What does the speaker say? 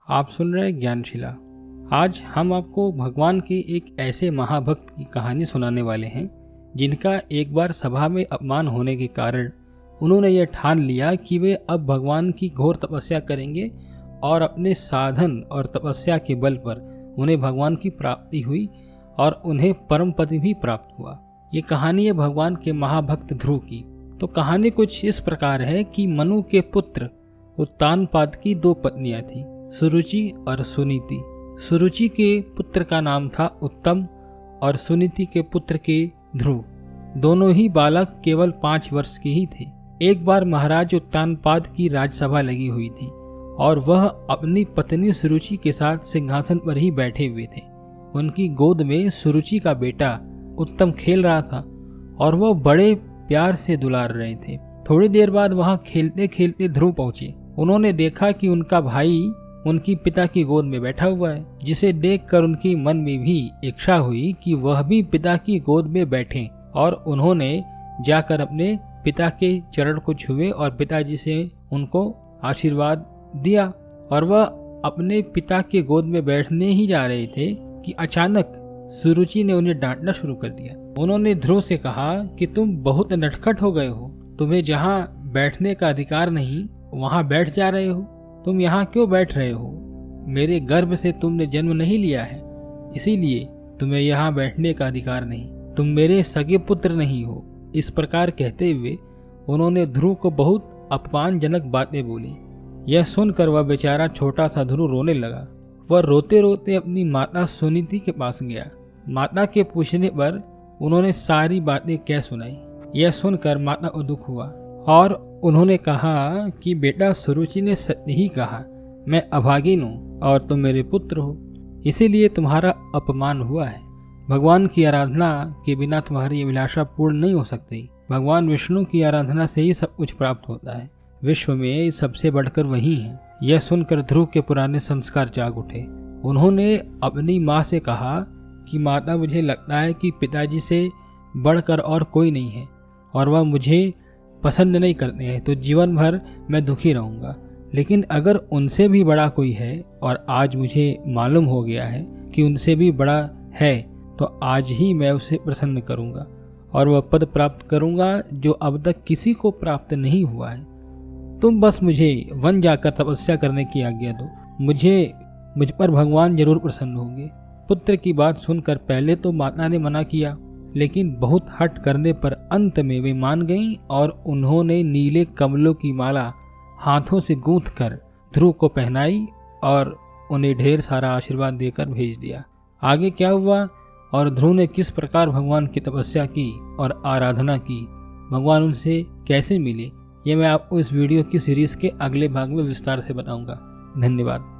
आप सुन रहे हैं ज्ञानशिला। आज हम आपको भगवान के एक ऐसे महाभक्त की कहानी सुनाने वाले हैं जिनका एक बार सभा में अपमान होने के कारण उन्होंने यह ठान लिया कि वे अब भगवान की घोर तपस्या करेंगे और अपने साधन और तपस्या के बल पर उन्हें भगवान की प्राप्ति हुई और उन्हें परम पद भी प्राप्त हुआ। ये कहानी है भगवान के महाभक्त ध्रुव की। तो कहानी कुछ इस प्रकार है कि मनु के पुत्र उत्तानपाद की दो पत्नियां थीं, सुरुचि और सुनीति। सुरुचि के पुत्र का नाम था उत्तम और सुनीति के पुत्र के ध्रुव। दोनों ही बालक केवल 5 वर्ष के ही थे। एक बार महाराज उत्तानपाद की राजसभा लगी हुई थी और वह अपनी पत्नी सुरुचि के साथ सिंहासन पर ही बैठे हुए थे। उनकी गोद में सुरुचि का बेटा उत्तम खेल रहा था और वह बड़े प्यार से दुलार रहे थे। थोड़ी देर बाद वहां खेलते खेलते ध्रुव पहुंचे। उन्होंने देखा कि उनका भाई उनकी पिता की गोद में बैठा हुआ है, जिसे देखकर उनकी मन में भी इच्छा हुई कि वह भी पिता की गोद में बैठें और उन्होंने जाकर अपने पिता के चरण को छुए और पिताजी से उनको आशीर्वाद दिया। और वह अपने पिता के गोद में बैठने ही जा रहे थे कि अचानक सुरुचि ने उन्हें डांटना शुरू कर दिया। उन्होंने ध्रुव से कहा कि तुम बहुत नटखट हो गए हो, तुम्हें जहाँ बैठने का अधिकार नहीं वहाँ बैठ जा रहे हो। तुम यहाँ क्यों बैठ रहे हो? मेरे गर्भ से तुमने जन्म नहीं लिया है, इसीलिए तुम्हें यहाँ बैठने का अधिकार नहीं। तुम मेरे सगे पुत्र नहीं हो। इस प्रकार कहते हुए उन्होंने ध्रुव को बहुत अपमानजनक बातें बोली। यह सुनकर वह बेचारा छोटा सा ध्रुव रोने लगा। वह रोते रोते अपनी माता सुनीति के पास गया। माता के पूछने पर उन्होंने सारी बातें कह सुनाई। यह सुनकर माता को दुख हुआ और उन्होंने कहा कि बेटा, सुरुचि ने सत्य ही कहा, मैं अभागिन हूँ और तुम मेरे पुत्र हो, इसीलिए तुम्हारा अपमान हुआ है। भगवान की आराधना के बिना तुम्हारी अभिलाषा पूर्ण नहीं हो सकती। भगवान विष्णु की आराधना से ही सब कुछ प्राप्त होता है। विश्व में सबसे बढ़कर वही है। यह सुनकर ध्रुव के पुराने संस्कार जाग उठे। उन्होंने अपनी माँ से कहा कि माता, मुझे लगता है कि पिताजी से बढ़कर और कोई नहीं है और वह मुझे पसंद नहीं करते हैं, तो जीवन भर मैं दुखी रहूंगा। लेकिन अगर उनसे भी बड़ा कोई है और आज मुझे मालूम हो गया है कि उनसे भी बड़ा है, तो आज ही मैं उसे प्रसन्न करूंगा और वह पद प्राप्त करूंगा जो अब तक किसी को प्राप्त नहीं हुआ है। तुम बस मुझे वन जाकर तपस्या करने की आज्ञा दो, मुझ पर भगवान जरूर प्रसन्न होंगे। पुत्र की बात सुनकर पहले तो माता ने मना किया, लेकिन बहुत हट करने पर अंत में वे मान गईं और उन्होंने नीले कमलों की माला हाथों से गूंथ कर ध्रुव को पहनाई और उन्हें ढेर सारा आशीर्वाद देकर भेज दिया। आगे क्या हुआ और ध्रुव ने किस प्रकार भगवान की तपस्या की और आराधना की, भगवान उनसे कैसे मिले, ये मैं आपको इस वीडियो की सीरीज के अगले भाग में विस्तार से बताऊंगा। धन्यवाद।